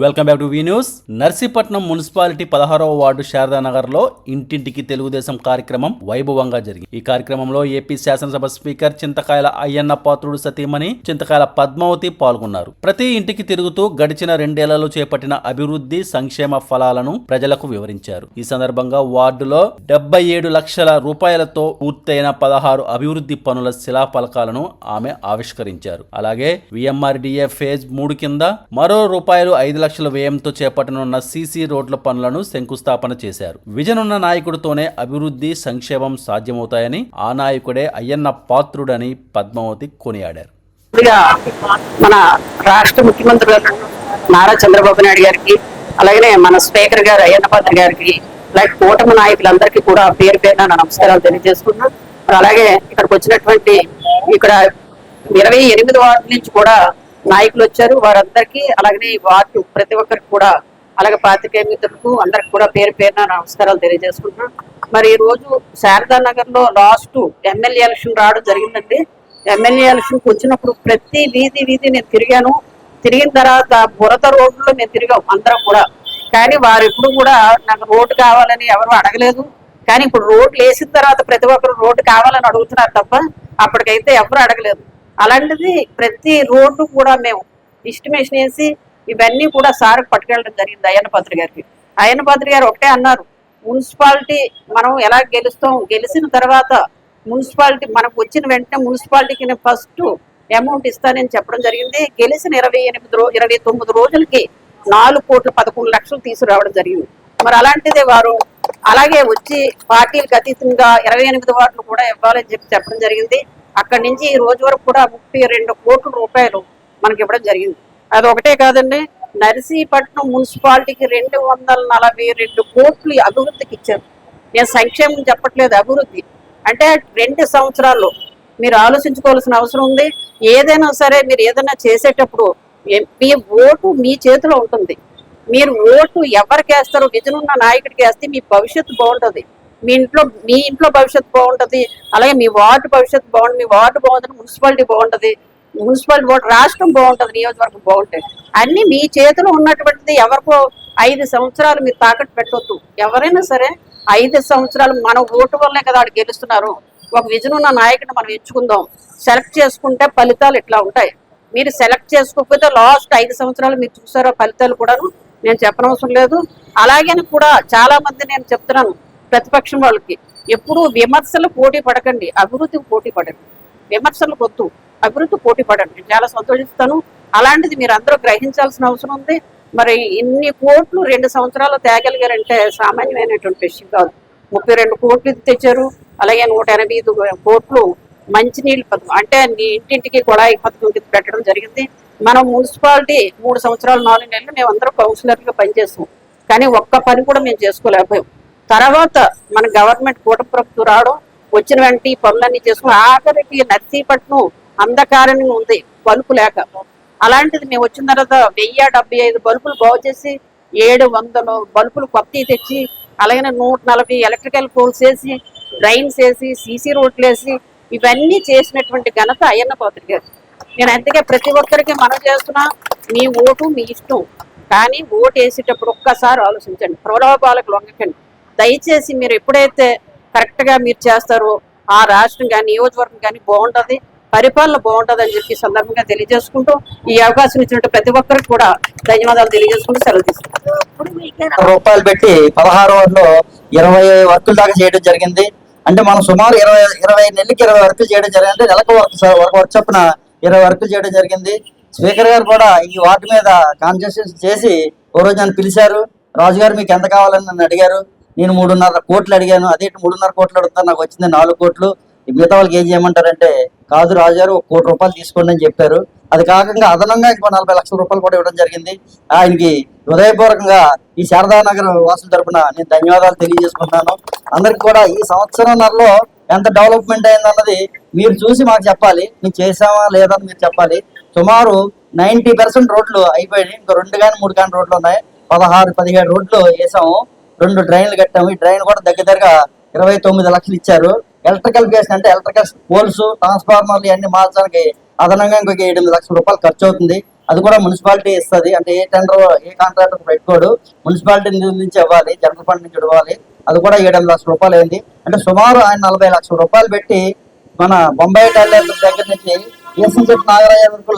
Welcome back to V news. Narsipatnam municipality 16వ ward Saradanagar లో ఇంటింటికి తెలుగుదేశం కార్యక్రమం వైభవంగా జరిగింది. ఈ కార్యక్రమంలో ఏపీ శాసనసభ స్పీకర్ చింతకాయల అయ్యన్న పాత్రుడు సతీమణి చింతకాయల పద్మావతి పాల్గొన్నారు. ప్రతి ఇంటికి తిరుగుతూ గడిచిన 2 ఏళ్లలో చేపట్టిన అభివృద్ధి సంక్షేమ ఫలాలను ప్రజలకు వివరించారు. ఈ సందర్భంగా వార్డులో 77 లక్షల రూపాయలతో పూర్తయిన 16 అభివృద్ధి పనుల శిలాఫలకాలను ఆమె ఆవిష్కరించారు. అలాగే విఎంఆర్డీఏ ఫేజ్ 3 కింద మరో ₹5 లక్షల వ్యయంతో చేపట్టనున్న సీసీ రోడ్ల పనులను శంకుస్థాపన చేశారు. విజన్ ఉన్న నాయకుడితోనే అభివృద్ధి సంక్షేమం సాధ్యమవుతాయని, ఆ నాయకుడే అయ్యన్న పాత్రుడని పద్మావతి కొనియాడారు. మన రాష్ట్ర ముఖ్యమంత్రి నారా చంద్రబాబు నాయుడు గారికి, అలాగే మన స్పీకర్ గారు అయ్యన్న పాత్ర గారికి, అలాగే కూటమి నాయకులందరికీ కూడా పేరు పేరున నమస్కారాలు తెలియజేసుకున్నాం. అలాగే ఇక్కడికి వచ్చినటువంటి ఇక్కడ 28 వార్డు నుంచి కూడా నాయకులు వచ్చారు. వారందరికీ అలాగే వార్డు ప్రతి ఒక్కరికి కూడా, అలాగే పాత్రికేయ మిత్రులకు అందరికి కూడా పేరు పేరున నమస్కారాలు తెలియజేసుకుంటున్నాం. మరి ఈ రోజు శారదానగర్ లో లాస్ట్ ఎమ్మెల్యే ఎలక్షన్ రావడం జరిగిందండి. ఎమ్మెల్యే ఎలక్షన్కి వచ్చినప్పుడు ప్రతి వీధి నేను తిరిగాను. తిరిగిన తర్వాత బురద రోడ్లో మేము తిరిగాం అందరం కూడా. కానీ వారు ఎప్పుడు కూడా నాకు రోడ్డు కావాలని ఎవరు అడగలేదు. కానీ ఇప్పుడు రోడ్లు వేసిన తర్వాత ప్రతి ఒక్కరు రోడ్డు కావాలని అడుగుతున్నారు తప్ప అప్పటికైతే ఎవరు అడగలేదు. అలాంటిది ప్రతి రోడ్డు కూడా మేము ఎస్టిమేషన్ వేసి ఇవన్నీ కూడా సార్కి పట్టుకెళ్ళడం జరిగింది అయ్యన్న పాత్ర గారికి. అయ్యన్న పాత్ర గారు ఒకటే అన్నారు, మున్సిపాలిటీ మనం ఎలా గెలుస్తాం, గెలిచిన తర్వాత మున్సిపాలిటీ మనకు వచ్చిన వెంటనే మున్సిపాలిటీకి ఫస్ట్ అమౌంట్ ఇస్తానని చెప్పడం జరిగింది. గెలిచిన 29 రోజులకి 4,11 లక్షలు తీసుకురావడం జరిగింది. మరి అలాంటిదే వారు అలాగే వచ్చి పార్టీలకు అతీతంగా 28 వార్డులు కూడా ఇవ్వాలని చెప్పడం జరిగింది. అక్కడి నుంచి ఈ రోజు వరకు కూడా 32 కోట్ల రూపాయలు మనకి ఇవ్వడం జరిగింది. అది ఒకటే కాదండి, నర్సీపట్నం మున్సిపాలిటీకి 242 కోట్లు అభివృద్ధికి ఇచ్చారు. నేను సంక్షేమం చెప్పట్లేదు, అభివృద్ధి అంటే 2 సంవత్సరాల్లో మీరు ఆలోచించుకోవాల్సిన అవసరం ఉంది. ఏదైనా సరే మీరు ఏదైనా చేసేటప్పుడు మీ ఓటు మీ చేతిలో ఉంటుంది. మీరు ఓటు ఎవరికి వేస్తారో విజన్ ఉన్న నాయకుడికి వేస్తే మీ భవిష్యత్తు బాగుంటుంది. మీ ఇంట్లో భవిష్యత్తు బాగుంటుంది, అలాగే మీ వార్డు భవిష్యత్తు బాగుంటుంది. మీ వార్డు బాగుంటుంది, మున్సిపాలిటీ బాగుంటుంది, మున్సిపాలిటీ బాగుంటుంది, రాష్ట్రం బాగుంటుంది, నియోజకవర్గం బాగుంటుంది. అన్ని మీ చేతిలో ఉన్నటువంటిది. ఎవరికో 5 సంవత్సరాలు మీరు తాకట్టు పెట్టవద్దు. ఎవరైనా సరే 5 సంవత్సరాలు మన ఓటు వల్లే కదా వాడు గెలుస్తున్నారు. ఒక విజన్ ఉన్న నాయకుడిని మనం ఎంచుకుందాం. సెలెక్ట్ చేసుకుంటే ఫలితాలు ఇట్లా ఉంటాయి. మీరు సెలెక్ట్ చేసుకోకపోతే లాస్ట్ 5 సంవత్సరాలు మీరు చూసారో ఫలితాలు కూడాను నేను చెప్పనవసరం లేదు. అలాగని కూడా చాలా మంది నేను చెప్తున్నాను, ప్రతిపక్షం వాళ్ళకి ఎప్పుడు విమర్శలు పోటీ పడకండి, అభివృద్ధికి పోటీ పడండి. విమర్శలు వద్దు, అభివృద్ధి పోటీ పడండి. నేను చాలా సంతోషిస్తాను. అలాంటిది మీరు అందరూ గ్రహించాల్సిన అవసరం ఉంది. మరి ఇన్ని కోట్లు 2 సంవత్సరాలు తేగలిగారంటే సామాన్యమైనటువంటి విషయం కాదు. 32 కోట్లు తెచ్చారు. అలాగే 185 కోట్లు మంచినీళ్ళు పథకం అంటే ఇంటింటికి కొడాయి పథకం పెట్టడం జరిగింది. మనం మున్సిపాలిటీ 3 సంవత్సరాలు 4 నెలలు మేము అందరం కౌన్సిలర్గా పనిచేస్తాం. కానీ ఒక్క పని కూడా మేము చేసుకోలేకపోయాం. తర్వాత మన గవర్నమెంట్ కూటమి ప్రభుత్వం రావడం, వచ్చిన వెంటనే ఈ పనులన్నీ చేసుకుని ఆఖరికి నర్సీపట్నం అంధకారంగా ఉంది బల్బు లేక. అలాంటిది మేము వచ్చిన తర్వాత 1075 బల్బులు బాగు చేసి 700 బల్బులు కొత్తవి తెచ్చి, అలాగే 140 ఎలక్ట్రికల్ పోల్స్ వేసి, డ్రైన్స్ వేసి, సీసీ రోడ్లు వేసి, ఇవన్నీ చేసినటువంటి ఘనత అయ్యన్న పాత్ర గారు. నేను అందుకే ప్రతి ఒక్కరికి మనం చేస్తున్నా, మీ ఓటు మీ ఇష్టం, కానీ ఓటు వేసేటప్పుడు ఒక్కసారి ఆలోచించండి, ప్రలోభాలకు లొంగకండి. దయచేసి మీరు ఎప్పుడైతే కరెక్ట్గా మీరు చేస్తారో ఆ రాష్ట్రం కానీ నియోజకవర్గం కానీ బాగుంటుంది, పరిపాలన బాగుంటుంది అని చెప్పి సందర్భంగా తెలియజేసుకుంటూ ఈ అవకాశం ఇచ్చినట్టు ప్రతి ఒక్కరికి కూడా ధన్యవాదాలు తెలియజేసుకుంటూ సెలవు తీసుకుంటాం. రూపాయలు పెట్టి 16 వార్డులో 20 వర్కులు దాకా చేయడం జరిగింది. అంటే మనం సుమారు 20 నెలలకి 20 వర్కులు చేయడం జరిగింది. నెలకు వర్క్ చొప్పున 20 వర్కులు చేయడం జరిగింది. స్పీకర్ గారు కూడా ఈ వార్డు మీద కాన్సన్ట్రేషన్ చేసి ఓ రోజు నన్ను పిలిచారు. రాజుగారు మీకు ఎంత కావాలని నన్ను అడిగారు. నేను 3.5 కోట్లు అడిగాను. అదే 3.5 కోట్లు అడుగుతాను, నాకు వచ్చింది 4 కోట్లు. మిగతా వాళ్ళకి ఏం చేయమంటారంటే, కాదు రాజుగారు ₹1 కోటి తీసుకోండి అని చెప్పారు. అది కాకుండా అదనంగా ఇంకో 40 లక్షల రూపాయలు కూడా ఇవ్వడం జరిగింది. ఆయనకి హృదయపూర్వకంగా ఈ శారదానగర్ వాసుల తరఫున నేను ధన్యవాదాలు తెలియజేసుకుంటున్నాను. అందరికి కూడా ఈ సంవత్సరంన్నరలో ఎంత డెవలప్మెంట్ అయిందన్నది మీరు చూసి మాకు చెప్పాలి. మేము చేసామా లేదా మీరు చెప్పాలి. సుమారు 90% రోడ్లు అయిపోయినాయి. ఇంకో 2 కానీ 3 కానీ రోడ్లు ఉన్నాయి. 16-17 రోడ్లు వేసాము. 2 డ్రైన్లు కట్టాము. ఈ డ్రైన్ కూడా దగ్గరగా 29 లక్షలు ఇచ్చారు. ఎలక్ట్రికల్ బేస్ అంటే ఎలక్ట్రికల్ పోల్స్, ట్రాన్స్ఫార్మర్లు ఇవన్నీ మార్చడానికి అదనంగా ఇంకొక 8 లక్షల రూపాయలు ఖర్చు అవుతుంది. అది కూడా మున్సిపాలిటీ ఇస్తుంది. అంటే ఏ టెండర్ ఏ కాంట్రాక్టర్ పెట్టుకోడు, మున్సిపాలిటీ నిధుల నుంచి ఇవ్వాలి, జనరల్ ఫండ్ నుంచి ఇవ్వాలి. అది కూడా 7 లక్షల రూపాయలు అయింది. అంటే సుమారు ఆయన 40 లక్షల రూపాయలు పెట్టి మన బొంబాయి టైలర్ దగ్గర నుంచి ఏసీజెట్ నాగరాజ వరకు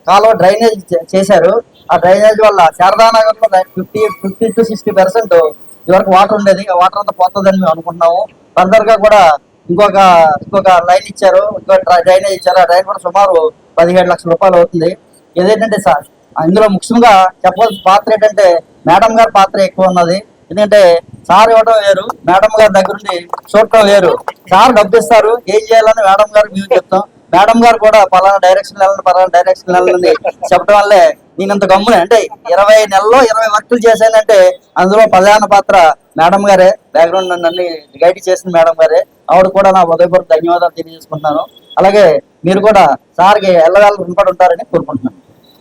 కాలువ డ్రైనేజ్ చేశారు. ఆ డ్రైనేజ్ వల్ల శారదానగర్ లో 50 to 60% ఇదివరకు వాటర్ ఉండేది. ఆ వాటర్ అంతా పోతుందని మేము అనుకుంటున్నాము. ఫర్దర్ గా కూడా ఇంకొక లైన్ ఇచ్చారు, డ్రైనేజ్ ఇచ్చారు. ఆ డ్రైన్ కూడా సుమారు 17 లక్షల రూపాయలు అవుతుంది. ఏదేంటంటే సార్ ఇందులో ముఖ్యంగా చెప్పవలసిన పాత్ర ఏంటంటే మేడం గారి పాత్ర ఎక్కువ ఉన్నది. ఎందుకంటే సార్ ఇవ్వడం వేరు, మేడం గారి దగ్గర నుండి చూడటం వేరు. సార్ డబ్బిస్తారు, ఏం చేయాలని మేడం గారికి మేము చెప్తాం. మేడం గారు కూడా పలానా డైరెక్షన్ వెళ్ళండి చెప్పడం వల్లే నేనంత గమ్మునే అంటే 20 నెలల్లో 20 వర్కులు చేశానంటే అందులో ప్రధాన పాత్ర మేడం గారే. బ్యాక్గ్రౌండ్ నన్ను గైడ్ చేసిన మేడం గారే. ఆవిడ కూడా నా హృదయపూర్వక ధన్యవాదాలు తెలియజేసుకుంటున్నాను. అలాగే మీరు కూడా సార్కి ఎల్లవేళ రుణపడి ఉంటారని కోరుకుంటున్నాను.